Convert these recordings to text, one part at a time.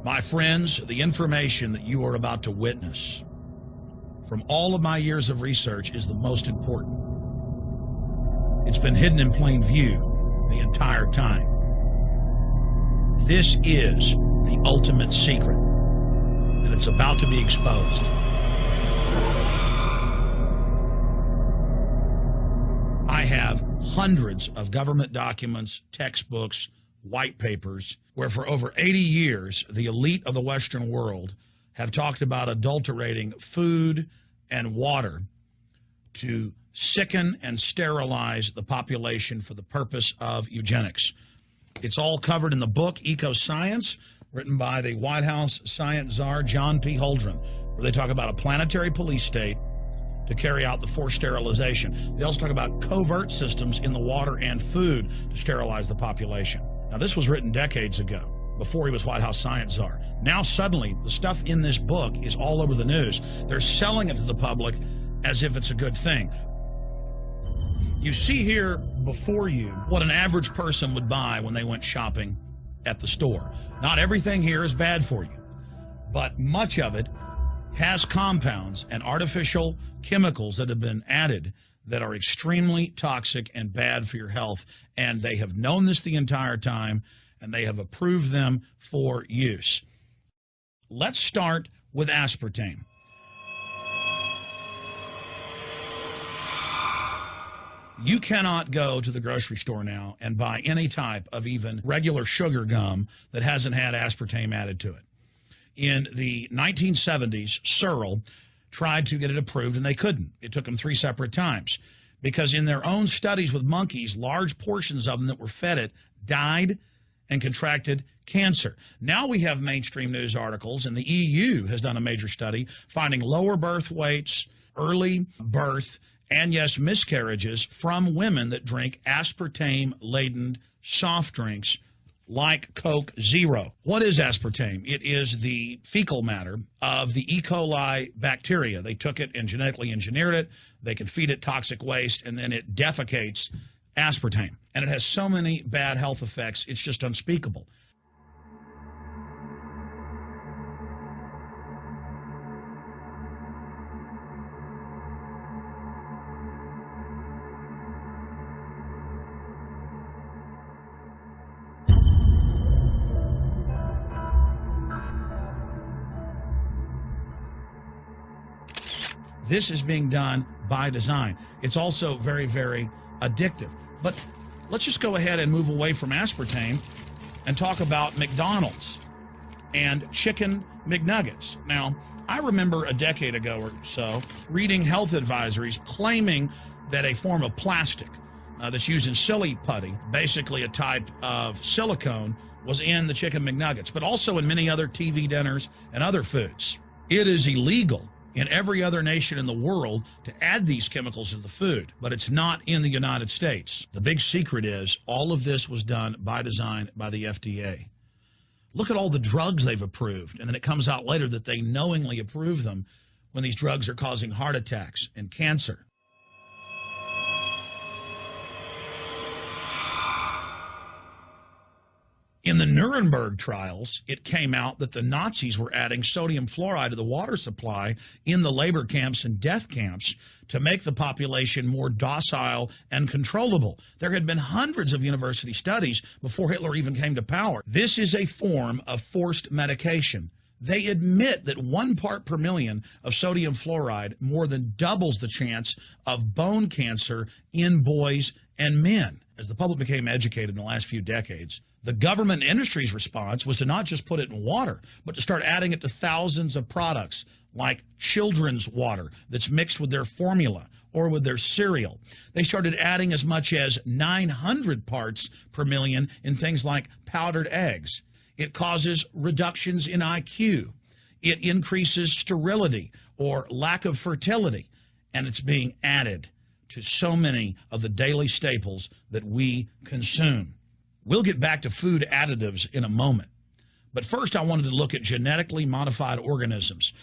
My friends, the information that you are about to witness from all of my years of research is the most important. It's been hidden in plain view the entire time. This is the ultimate secret, and it's about to be exposed. I have hundreds of government documents, textbooks, white papers, where for over 80 years, the elite of the Western world have talked about adulterating food and water to sicken and sterilize the population for the purpose of eugenics. It's all covered in the book Eco-Science, written by the White House science czar, John P. Holdren, where they talk about a planetary police state to carry out the forced sterilization. They also talk about covert systems in the water and food to sterilize the population. Now, this was written decades ago, before he was White House science czar. Now, suddenly, the stuff in this book is all over the news. They're selling it to the public as if it's a good thing. You see here before you what an average person would buy when they went shopping at the store. Not everything here is bad for you, but much of it has compounds and artificial chemicals that have been added that are extremely toxic and bad for your health, and they have known this the entire time, and they have approved them for use. Let's start with aspartame. You cannot go to the grocery store now and buy any type of even regular sugar gum that hasn't had aspartame added to it. In the 1970s, Searle tried to get it approved, and they couldn't. It took them 3 separate times because in their own studies with monkeys, large portions of them that were fed it died and contracted cancer. Now we have mainstream news articles, and the EU has done a major study finding lower birth weights, early birth, and yes, miscarriages from women that drink aspartame-laden soft drinks like Coke Zero. What is aspartame? It is the fecal matter of the E. coli bacteria. They took it and genetically engineered it. They can feed it toxic waste, and then it defecates aspartame. And it has so many bad health effects, it's just unspeakable. This is being done by design. It's also very, very addictive. But let's just go ahead and move away from aspartame and talk about McDonald's and chicken McNuggets. Now, I remember a decade ago or so reading health advisories claiming that a form of plastic that's used in silly putty, basically a type of silicone, was in the chicken McNuggets, but also in many other TV dinners and other foods. It is illegal in every other nation in the world to add these chemicals to the food, but it's not in the United States. The big secret is all of this was done by design by the FDA. Look at all the drugs they've approved, and then it comes out later that they knowingly approve them when these drugs are causing heart attacks and cancer. In the Nuremberg trials, it came out that the Nazis were adding sodium fluoride to the water supply in the labor camps and death camps to make the population more docile and controllable. There had been hundreds of university studies before Hitler even came to power. This is a form of forced medication. They admit that 1 part per million of sodium fluoride more than doubles the chance of bone cancer in boys and men. As the public became educated in the last few decades, the government and industry's response was to not just put it in water, but to start adding it to thousands of products like children's water that's mixed with their formula or with their cereal. They started adding as much as 900 parts per million in things like powdered eggs. It causes reductions in IQ. It increases sterility or lack of fertility, and it's being added to so many of the daily staples that we consume. We'll get back to food additives in a moment. But first, I wanted to look at genetically modified organisms.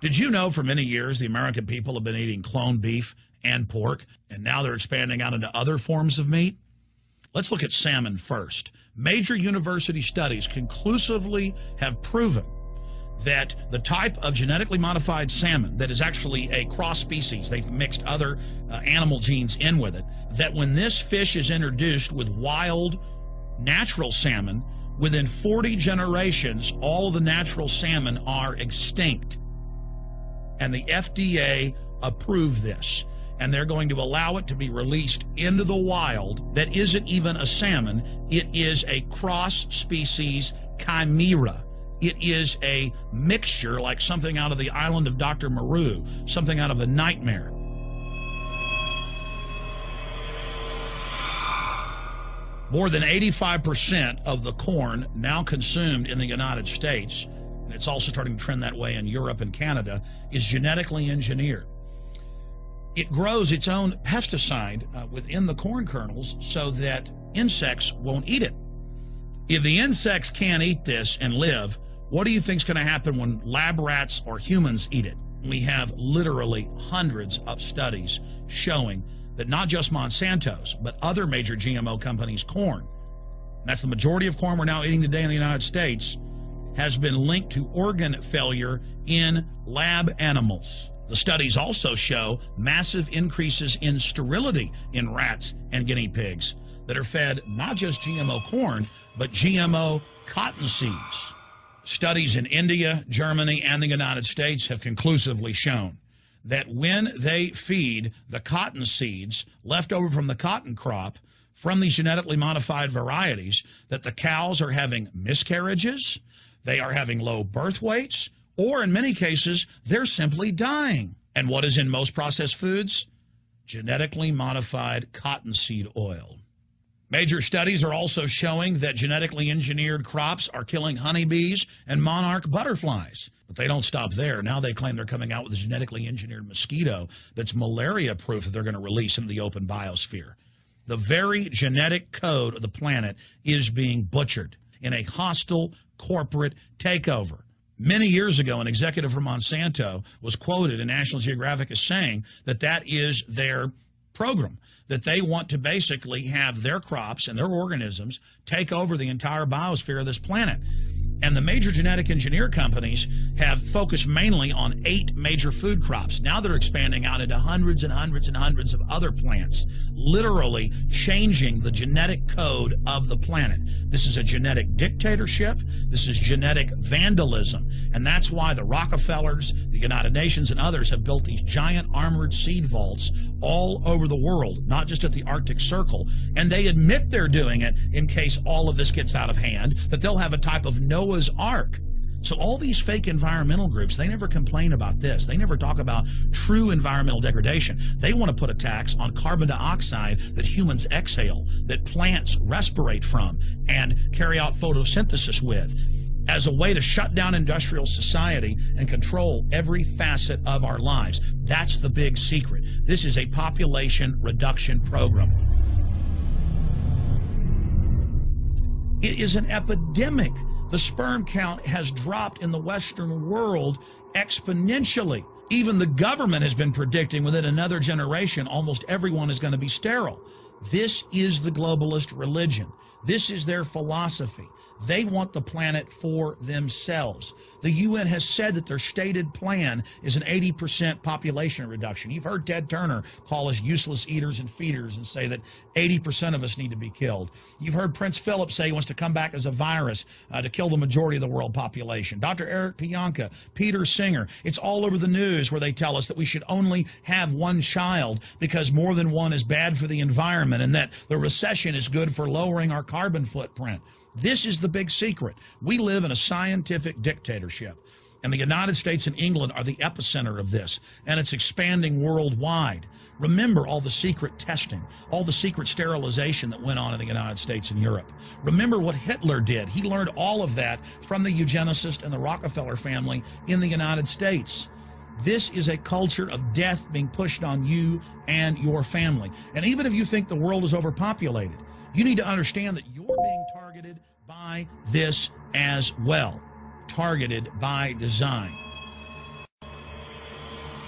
Did you know for many years the American people have been eating cloned beef and pork, and now they're expanding out into other forms of meat? Let's look at salmon first. Major university studies conclusively have proven that the type of genetically modified salmon that is actually a cross species, they've mixed other animal genes in with it, that when this fish is introduced with wild natural salmon, within 40 generations, all the natural salmon are extinct. And the FDA approved this. And they're going to allow it to be released into the wild. That isn't even a salmon. It is a cross-species chimera. It is a mixture like something out of the island of Dr. Moreau, something out of a nightmare. More than 85% of the corn now consumed in the United States, and it's also starting to trend that way in Europe and Canada, is genetically engineered. It grows its own pesticide within the corn kernels so that insects won't eat it. If the insects can't eat this and live, what do you think is going to happen when lab rats or humans eat it? We have literally hundreds of studies showing that not just Monsanto's, but other major GMO companies' corn, and that's the majority of corn we're now eating today in the United States, has been linked to organ failure in lab animals. The studies also show massive increases in sterility in rats and guinea pigs that are fed not just GMO corn, but GMO cotton seeds. Studies in India, Germany, and the United States have conclusively shown that when they feed the cotton seeds left over from the cotton crop from these genetically modified varieties, that the cows are having miscarriages, they are having low birth weights, or in many cases, they're simply dying. And what is in most processed foods? Genetically modified cottonseed oil. Major studies are also showing that genetically engineered crops are killing honeybees and monarch butterflies. But they don't stop there. Now they claim they're coming out with a genetically engineered mosquito that's malaria-proof that they're going to release into the open biosphere. The very genetic code of the planet is being butchered in a hostile corporate takeover. Many years ago, an executive from Monsanto was quoted in National Geographic as saying that that is their program, that they want to basically have their crops and their organisms take over the entire biosphere of this planet. And the major genetic engineer companies have focused mainly on 8 major food crops. Now they're expanding out into hundreds and hundreds and hundreds of other plants, literally changing the genetic code of the planet. This is a genetic dictatorship. This is genetic vandalism. And that's why the Rockefellers, the United Nations, and others have built these giant armored seed vaults all over the world, not just at the Arctic Circle. And they admit they're doing it in case all of this gets out of hand, that they'll have a type of Noah's Ark. So all these fake environmental groups, they never complain about this. They never talk about true environmental degradation. They want to put a tax on carbon dioxide that humans exhale, that plants respirate from and carry out photosynthesis with, as a way to shut down industrial society and control every facet of our lives. That's the big secret. This is a population reduction program. It is an epidemic. The sperm count has dropped in the Western world exponentially. Even the government has been predicting within another generation, almost everyone is going to be sterile. This is the globalist religion. This is their philosophy. They want the planet for themselves. The UN has said that their stated plan is an 80% population reduction. You've heard Ted Turner call us useless eaters and feeders and say that 80% of us need to be killed. You've heard Prince Philip say he wants to come back as a virus to kill the majority of the world population. Dr. Eric Pianka, Peter Singer, it's all over the news where they tell us that we should only have one child because more than one is bad for the environment and that the recession is good for lowering our carbon footprint. This is the big secret. We live in a scientific dictatorship, and the United States and England are the epicenter of this, and it's expanding worldwide. Remember all the secret testing, all the secret sterilization that went on in the United States and Europe. Remember what Hitler did. He learned all of that from the eugenicist and the Rockefeller family in the United States. This is a culture of death being pushed on you and your family. And even if you think the world is overpopulated, you need to understand that you're being targeted by this as well. Targeted by design.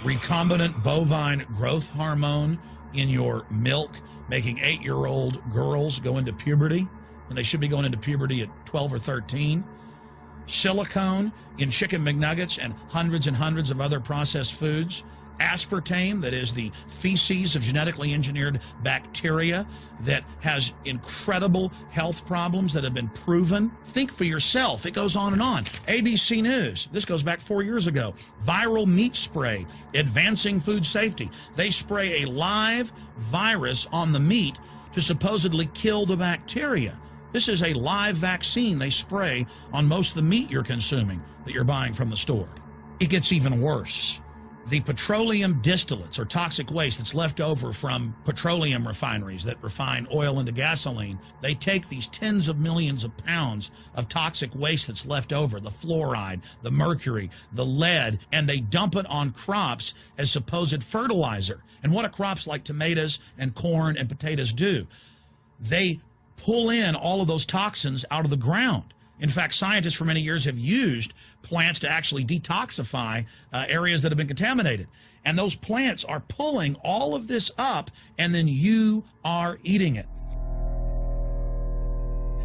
Recombinant bovine growth hormone in your milk making 8-year-old girls go into puberty when they should be going into puberty at 12 or 13. Silicone in chicken McNuggets and hundreds of other processed foods. Aspartame, that is the feces of genetically engineered bacteria that has incredible health problems that have been proven. Think for yourself. It goes on and on. ABC News, this goes back 4 years ago. Viral meat spray, advancing food safety. They spray a live virus on the meat to supposedly kill the bacteria. This is a live vaccine they spray on most of the meat you're consuming that you're buying from the store. It gets even worse. The petroleum distillates, or toxic waste that's left over from petroleum refineries that refine oil into gasoline, they take these tens of millions of pounds of toxic waste that's left over, the fluoride, the mercury, the lead, and they dump it on crops as supposed fertilizer. And what do crops like tomatoes and corn and potatoes do? They pull in all of those toxins out of the ground. In fact, scientists for many years have used plants to actually detoxify areas that have been contaminated. And those plants are pulling all of this up, and then you are eating it.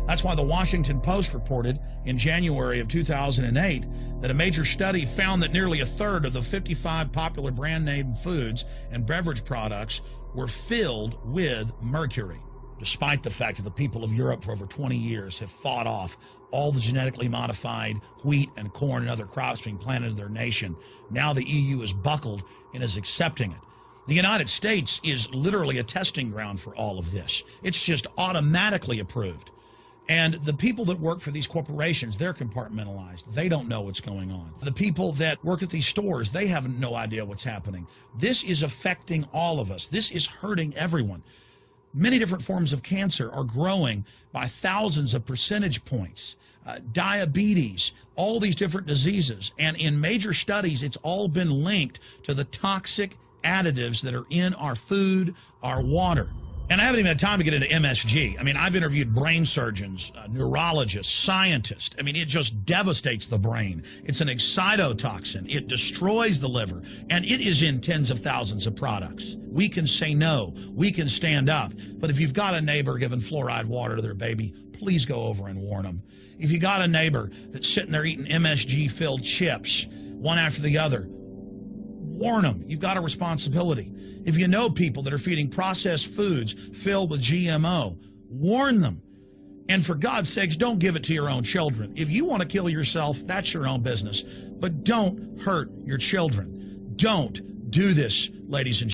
That's why the Washington Post reported in January of 2008 that a major study found that nearly a third of the 55 popular brand name foods and beverage products were filled with mercury. Despite the fact that the people of Europe for over 20 years have fought off all the genetically modified wheat and corn and other crops being planted in their nation, now the EU is buckled and is accepting it. The United States is literally a testing ground for all of this. It's just automatically approved. And the people that work for these corporations, they're compartmentalized. They don't know what's going on. The people that work at these stores, they have no idea what's happening. This is affecting all of us. This is hurting everyone. Many different forms of cancer are growing by thousands of percentage points. Diabetes, all these different diseases. And in major studies, it's all been linked to the toxic additives that are in our food, our water. And I haven't even had time to get into MSG. I mean, I've interviewed brain surgeons, neurologists, scientists. I mean, it just devastates the brain. It's an excitotoxin. It destroys the liver, and it is in tens of thousands of products. We can say no. We can stand up. But if you've got a neighbor giving fluoride water to their baby, please go over and warn them. If you got a neighbor that's sitting there eating MSG-filled chips, one after the other, warn them. You've got a responsibility. If you know people that are feeding processed foods filled with GMO, warn them. And for God's sakes, don't give it to your own children. If you want to kill yourself, that's your own business. But don't hurt your children. Don't do this, ladies and gentlemen.